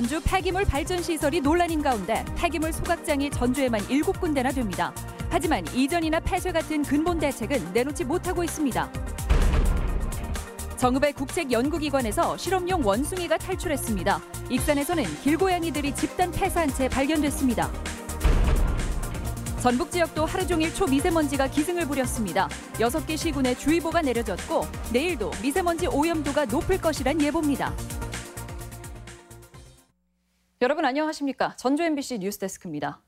전주 폐기물 발전 시설이 논란인 가운데 폐기물 소각장이 전주에만 7군데나 됩니다. 하지만 이전이나 폐쇄 같은 근본 대책은 내놓지 못하고 있습니다. 정읍의 국책연구기관에서 실험용 원숭이가 탈출했습니다. 익산에서는 길고양이들이 집단 폐사한 채 발견됐습니다. 전북 지역도 하루 종일 초미세먼지가 기승을 부렸습니다. 6개 시군에 주의보가 내려졌고 내일도 미세먼지 오염도가 높을 것이란 예보입니다. 여러분 안녕하십니까? 전주 MBC 뉴스데스크입니다.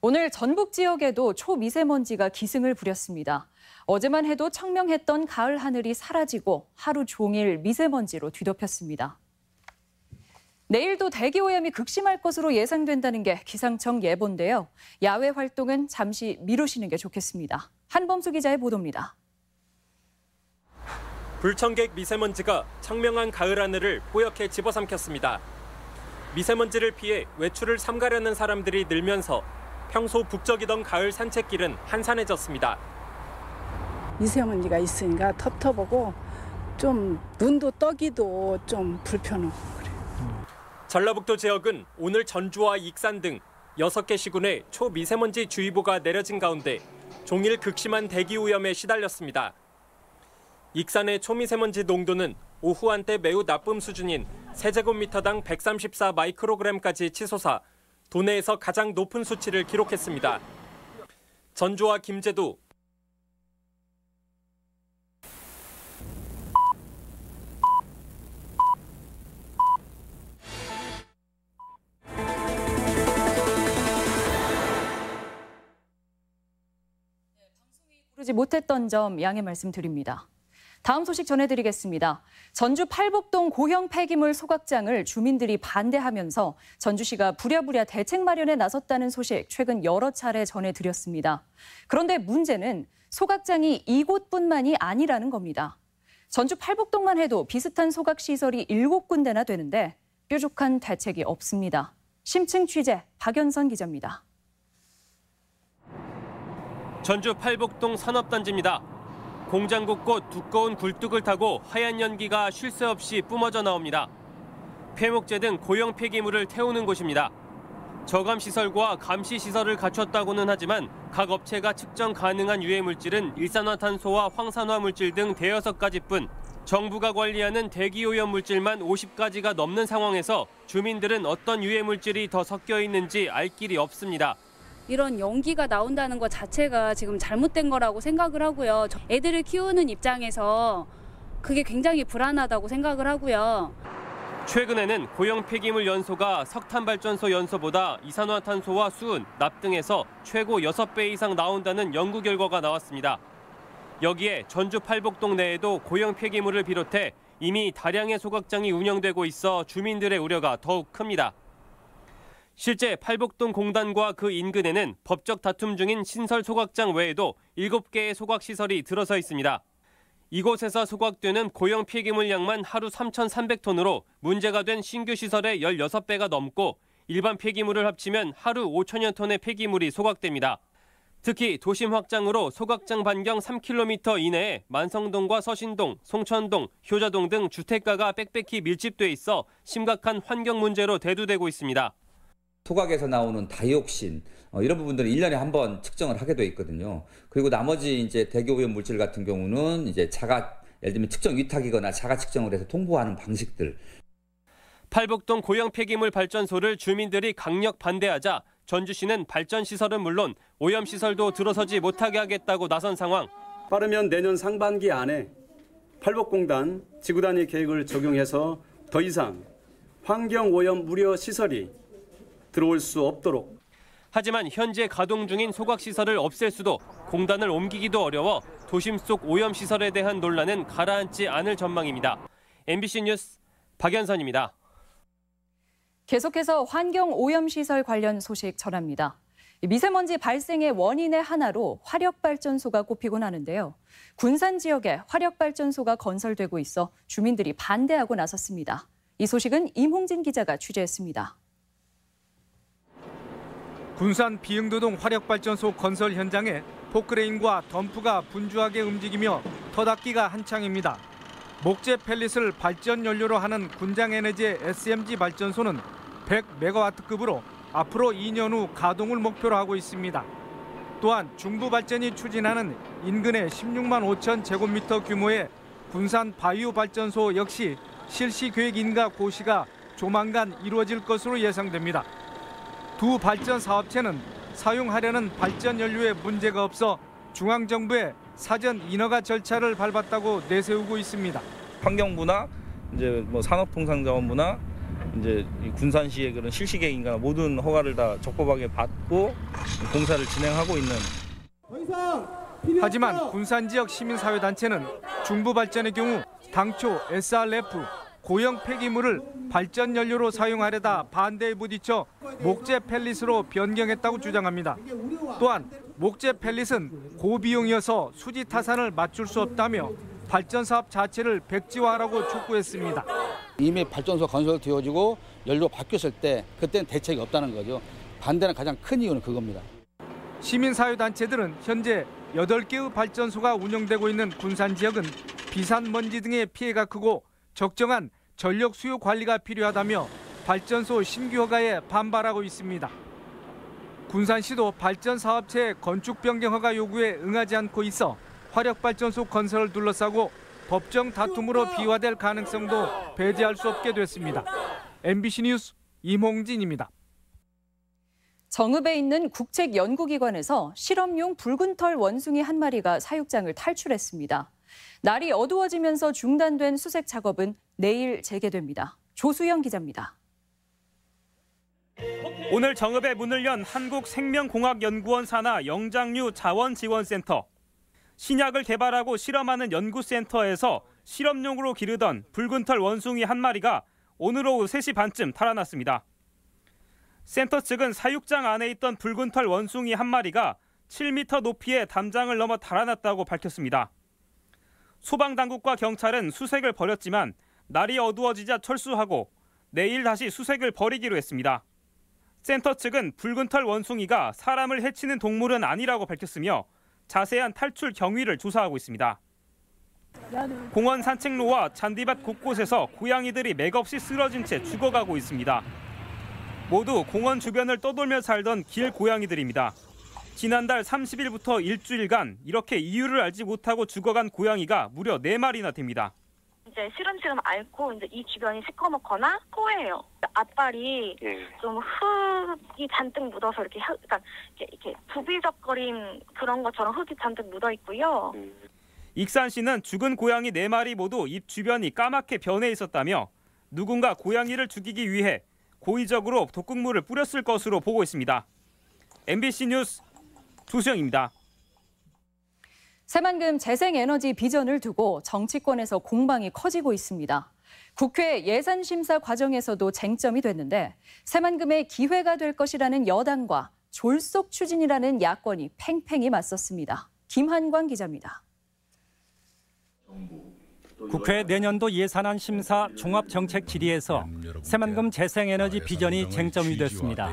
오늘 전북 지역에도 초미세먼지가 기승을 부렸습니다. 어제만 해도 청명했던 가을 하늘이 사라지고 하루 종일 미세먼지로 뒤덮였습니다. 내일도 대기오염이 극심할 것으로 예상된다는 게 기상청 예보인데요. 야외 활동은 잠시 미루시는 게 좋겠습니다. 한범수 기자의 보도입니다. 불청객 미세먼지가 청명한 가을 하늘을 뽀얗게 집어삼켰습니다. 미세먼지를 피해 외출을 삼가려는 사람들이 늘면서 평소 북적이던 가을 산책길은 한산해졌습니다. 미세먼지가 있으니까 텁텁하고 좀 눈도 떠기도 좀 불편하고 그래요. 전라북도 지역은 오늘 전주와 익산 등 6개 시군에 초미세먼지 주의보가 내려진 가운데 종일 극심한 대기오염에 시달렸습니다. 익산의 초미세먼지 농도는 오후 한때 매우 나쁨 수준인 세제곱미터당 134 마이크로그램까지 치솟아 도내에서 가장 높은 수치를 기록했습니다. 전주와 김제도 부르지 못했던 점 양해 말씀드립니다. 다음 소식 전해드리겠습니다. 전주 팔복동 고형 폐기물 소각장을 주민들이 반대하면서 전주시가 부랴부랴 대책 마련에 나섰다는 소식 최근 여러 차례 전해드렸습니다. 그런데 문제는 소각장이 이곳뿐만이 아니라는 겁니다. 전주 팔복동만 해도 비슷한 소각시설이 7군데나 되는데 뾰족한 대책이 없습니다. 심층 취재 박연선 기자입니다. 전주 팔복동 산업단지입니다. 공장 곳곳 두꺼운 굴뚝을 타고 하얀 연기가 쉴 새 없이 뿜어져 나옵니다. 폐목재 등 고형 폐기물을 태우는 곳입니다. 저감시설과 감시시설을 갖췄다고는 하지만 각 업체가 측정 가능한 유해물질은 일산화탄소와 황산화 물질 등 대여섯 가지뿐 정부가 관리하는 대기오염 물질만 50가지가 넘는 상황에서 주민들은 어떤 유해물질이 더 섞여 있는지 알 길이 없습니다. 이런 연기가 나온다는 것 자체가 지금 잘못된 거라고 생각을 하고요. 애들을 키우는 입장에서 그게 굉장히 불안하다고 생각을 하고요. 최근에는 고형 폐기물 연소가 석탄발전소 연소보다 이산화탄소와 수은, 납 등에서 최고 6배 이상 나온다는 연구 결과가 나왔습니다. 여기에 전주 팔복동 내에도 고형 폐기물을 비롯해 이미 다량의 소각장이 운영되고 있어 주민들의 우려가 더욱 큽니다. 실제 팔복동 공단과 그 인근에는 법적 다툼 중인 신설 소각장 외에도 7개의 소각시설이 들어서 있습니다. 이곳에서 소각되는 고형 폐기물 양만 하루 3,300톤으로 문제가 된 신규 시설의 16배가 넘고 일반 폐기물을 합치면 하루 5천여 톤의 폐기물이 소각됩니다. 특히 도심 확장으로 소각장 반경 3km 이내에 만성동과 서신동, 송천동, 효자동 등 주택가가 빽빽히 밀집돼 있어 심각한 환경 문제로 대두되고 있습니다. 소각에서 나오는 다이옥신 이런 부분들은 1년에 한 번 측정을 하게 돼 있거든요. 그리고 나머지 이제 대기오염 물질 같은 경우는 이제 예를 들면 측정 위탁이거나 자가 측정을 해서 통보하는 방식들. 팔복동 고형 폐기물 발전소를 주민들이 강력 반대하자 전주시는 발전 시설은 물론 오염 시설도 들어서지 못하게 하겠다고 나선 상황. 빠르면 내년 상반기 안에 팔복공단 지구 단위 계획을 적용해서 더 이상 환경 오염 우려 시설이 들어올 수 없도록. 하지만 현재 가동 중인 소각시설을 없앨 수도 공단을 옮기기도 어려워 도심 속 오염시설에 대한 논란은 가라앉지 않을 전망입니다. MBC 뉴스 박연선입니다. 계속해서 환경오염시설 관련 소식 전합니다. 미세먼지 발생의 원인의 하나로 화력발전소가 꼽히곤 하는데요. 군산 지역에 화력발전소가 건설되고 있어 주민들이 반대하고 나섰습니다. 이 소식은 임홍진 기자가 취재했습니다. 군산 비응도동 화력발전소 건설 현장에 포크레인과 덤프가 분주하게 움직이며 터닫기가 한창입니다. 목재 펠릿을 발전 연료로 하는 군장에너지의 SMG 발전소는 100메가와트급으로 앞으로 2년 후 가동을 목표로 하고 있습니다. 또한 중부발전이 추진하는 인근의 16만 5천 제곱미터 규모의 군산 바이오발전소 역시 실시 계획 인가 고시가 조만간 이루어질 것으로 예상됩니다. 두 발전 사업체는 사용하려는 발전 연료에 문제가 없어 중앙정부의 사전 인허가 절차를 밟았다고 내세우고 있습니다. 환경부나 이제 뭐 산업통상자원부나 이제 군산시의 그런 실시계획인가 모든 허가를 다 적법하게 받고 공사를 진행하고 있는. 하지만 군산 지역 시민사회단체는 중부발전의 경우 당초 SRF 고형 폐기물을 발전 연료로 사용하려다 반대에 부딪혀 목재 펠릿으로 변경했다고 주장합니다. 또한 목재 펠릿은 고비용이어서 수지 타산을 맞출 수 없다며 발전 사업 자체를 백지화하라고 촉구했습니다. 이미 발전소 건설되어지고 연료 바뀌었을 때 그때는 대책이 없다는 거죠. 반대는 가장 큰 이유는 그겁니다. 시민사회단체들은 현재 8개의 발전소가 운영되고 있는 군산 지역은 비산먼지 등의 피해가 크고 적정한 전력 수요 관리가 필요하다며 발전소 신규 허가에 반발하고 있습니다. 군산시도 발전 사업체 건축 변경 허가 요구에 응하지 않고 있어 화력발전소 건설을 둘러싸고 법정 다툼으로 비화될 가능성도 배제할 수 없게 됐습니다. MBC 뉴스 임홍진입니다. 정읍에 있는 국책연구기관에서 실험용 붉은 털 원숭이 한 마리가 사육장을 탈출했습니다. 날이 어두워지면서 중단된 수색 작업은 내일 재개됩니다. 조수영 기자입니다. 오늘 정읍에 문을 연 한국생명공학연구원 산하 영장류 자원지원센터. 신약을 개발하고 실험하는 연구센터에서 실험용으로 기르던 붉은 털 원숭이 한 마리가 오늘 오후 3시 반쯤 탈환났습니다. 센터 측은 사육장 안에 있던 붉은 털 원숭이 한 마리가 7m 높이의 담장을 넘어 달아났다고 밝혔습니다. 소방당국과 경찰은 수색을 벌였지만 날이 어두워지자 철수하고 내일 다시 수색을 벌이기로 했습니다. 센터 측은 붉은 털 원숭이가 사람을 해치는 동물은 아니라고 밝혔으며 자세한 탈출 경위를 조사하고 있습니다. 공원 산책로와 잔디밭 곳곳에서 고양이들이 맥없이 쓰러진 채 죽어가고 있습니다. 모두 공원 주변을 떠돌며 살던 길 고양이들입니다. 지난달 30일부터 일주일간 이렇게 이유를 알지 못하고 죽어간 고양이가 무려 4마리나 됩니다. 이제 시름시름 앓고 이제 이 주변이 시커멓거나 토해요. 앞발이 좀 흙이 잔뜩 묻어서 이렇게 부비적거린 그런 것처럼 흙이 잔뜩 묻어 있고요. 익산시는 죽은 고양이 4마리 모두 입 주변이 까맣게 변해 있었다며 누군가 고양이를 죽이기 위해 고의적으로 독극물을 뿌렸을 것으로 보고 있습니다. MBC 뉴스 조수영입니다. 새만금 재생에너지 비전을 두고 정치권에서 공방이 커지고 있습니다. 국회 예산심사 과정에서도 쟁점이 됐는데 새만금의 기회가 될 것이라는 여당과 졸속 추진이라는 야권이 팽팽히 맞섰습니다. 김한광 기자입니다. 국회 내년도 예산안 심사 종합정책 질의에서 새만금 재생에너지 비전이 쟁점이 됐습니다.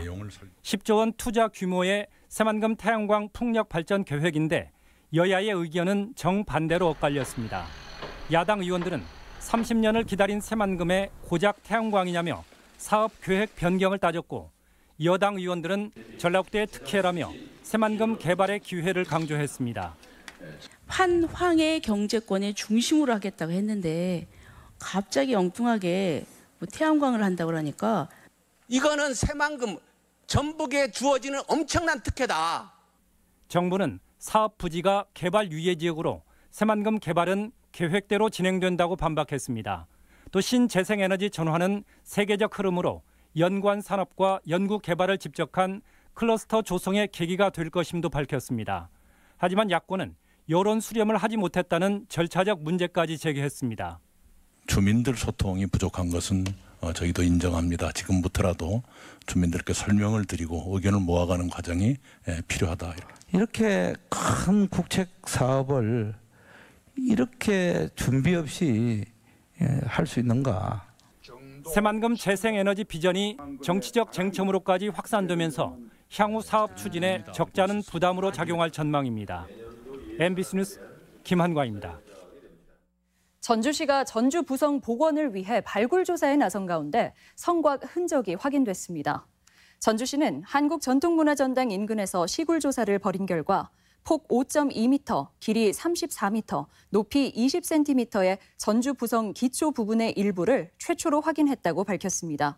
10조 원 투자 규모의 새만금 태양광 풍력 발전 계획인데 여야의 의견은 정반대로 엇갈렸습니다. 야당 의원들은 30년을 기다린 새만금의 고작 태양광이냐며 사업 계획 변경을 따졌고 여당 의원들은 전라북도의 특혜라며 새만금 개발의 기회를 강조했습니다. 환황의 경제권의 중심으로 하겠다고 했는데 갑자기 엉뚱하게 태양광을 한다고 그러니까 이거는 새만금 전북에 주어지는 엄청난 특혜다. 정부는 사업 부지가 개발 유예 지역으로 새만금 개발은 계획대로 진행된다고 반박했습니다. 또 신재생에너지 전환은 세계적 흐름으로 연관 산업과 연구 개발을 집적한 클러스터 조성의 계기가 될 것임도 밝혔습니다. 하지만 야권은 여론 수렴을 하지 못했다는 절차적 문제까지 제기했습니다. 주민들 소통이 부족한 것은 저희도 인정합니다. 지금부터라도 주민들께 설명을 드리고 의견을 모아가는 과정이 필요하다. 이렇게 큰 국책 사업을 이렇게 준비 없이 할 수 있는가? 새만금 재생에너지 비전이 정치적 쟁점으로까지 확산되면서 향후 사업 추진에 적잖은 부담으로 작용할 전망입니다. MBC 뉴스 김한광입니다. 전주시가 전주 부성 복원을 위해 발굴 조사에 나선 가운데 성곽 흔적이 확인됐습니다. 전주시는 한국전통문화전당 인근에서 시굴 조사를 벌인 결과 폭 5.2m, 길이 34m, 높이 20cm의 전주 부성 기초 부분의 일부를 최초로 확인했다고 밝혔습니다.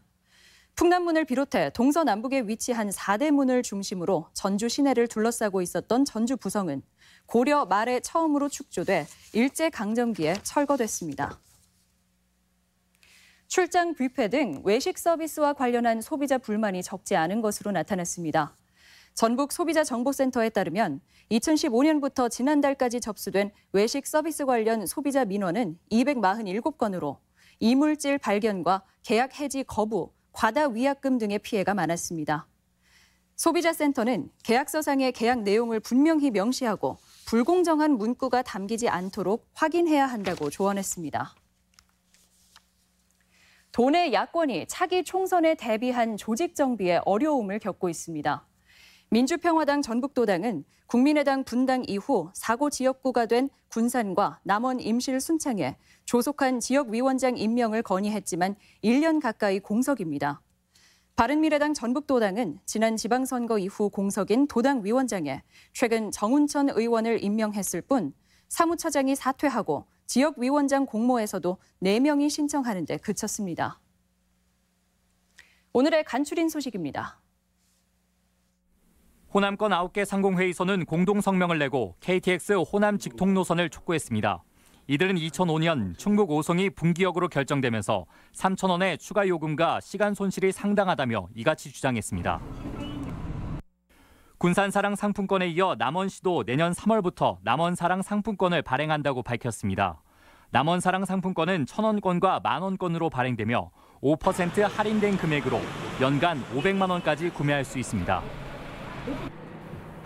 풍남문을 비롯해 동서남북에 위치한 4대 문을 중심으로 전주 시내를 둘러싸고 있었던 전주 부성은 고려 말에 처음으로 축조돼 일제강점기에 철거됐습니다. 출장 뷔페 등 외식 서비스와 관련한 소비자 불만이 적지 않은 것으로 나타났습니다. 전북 소비자정보센터에 따르면 2015년부터 지난달까지 접수된 외식 서비스 관련 소비자 민원은 247건으로 이물질 발견과 계약 해지 거부, 과다 위약금 등의 피해가 많았습니다. 소비자센터는 계약서상의 계약 내용을 분명히 명시하고 불공정한 문구가 담기지 않도록 확인해야 한다고 조언했습니다. 도내 야권이 차기 총선에 대비한 조직 정비에 어려움을 겪고 있습니다. 민주평화당 전북도당은 국민의당 분당 이후 4고 지역구가 된 군산과 남원 임실 순창에 조속한 지역위원장 임명을 건의했지만 1년 가까이 공석입니다. 바른미래당 전북도당은 지난 지방선거 이후 공석인 도당위원장에 최근 정운천 의원을 임명했을 뿐 사무처장이 사퇴하고 지역위원장 공모에서도 4명이 신청하는 데 그쳤습니다. 오늘의 간추린 소식입니다. 호남권 9개 상공회의소는 공동 성명을 내고 KTX 호남 직통 노선을 촉구했습니다. 이들은 2005년 충북 오송이 분기역으로 결정되면서 3,000원의 추가 요금과 시간 손실이 상당하다며 이같이 주장했습니다. 군산사랑 상품권에 이어 남원시도 내년 3월부터 남원사랑 상품권을 발행한다고 밝혔습니다. 남원사랑 상품권은 1,000원권과 만원권으로 발행되며 5% 할인된 금액으로 연간 500만 원까지 구매할 수 있습니다.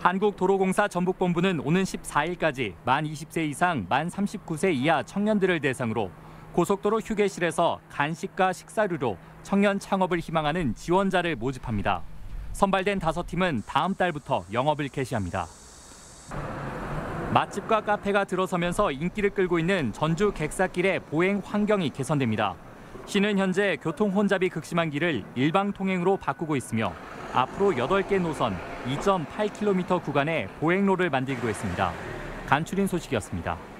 한국도로공사 전북본부는 오는 14일까지 만 20세 이상 만 39세 이하 청년들을 대상으로 고속도로 휴게실에서 간식과 식사류로 청년 창업을 희망하는 지원자를 모집합니다. 선발된 5팀은 다음 달부터 영업을 개시합니다. 맛집과 카페가 들어서면서 인기를 끌고 있는 전주 객사길의 보행 환경이 개선됩니다. 시는 현재 교통 혼잡이 극심한 길을 일방 통행으로 바꾸고 있으며 앞으로 8개 노선 2.8km 구간의 보행로를 만들기로 했습니다. 간추린 소식이었습니다.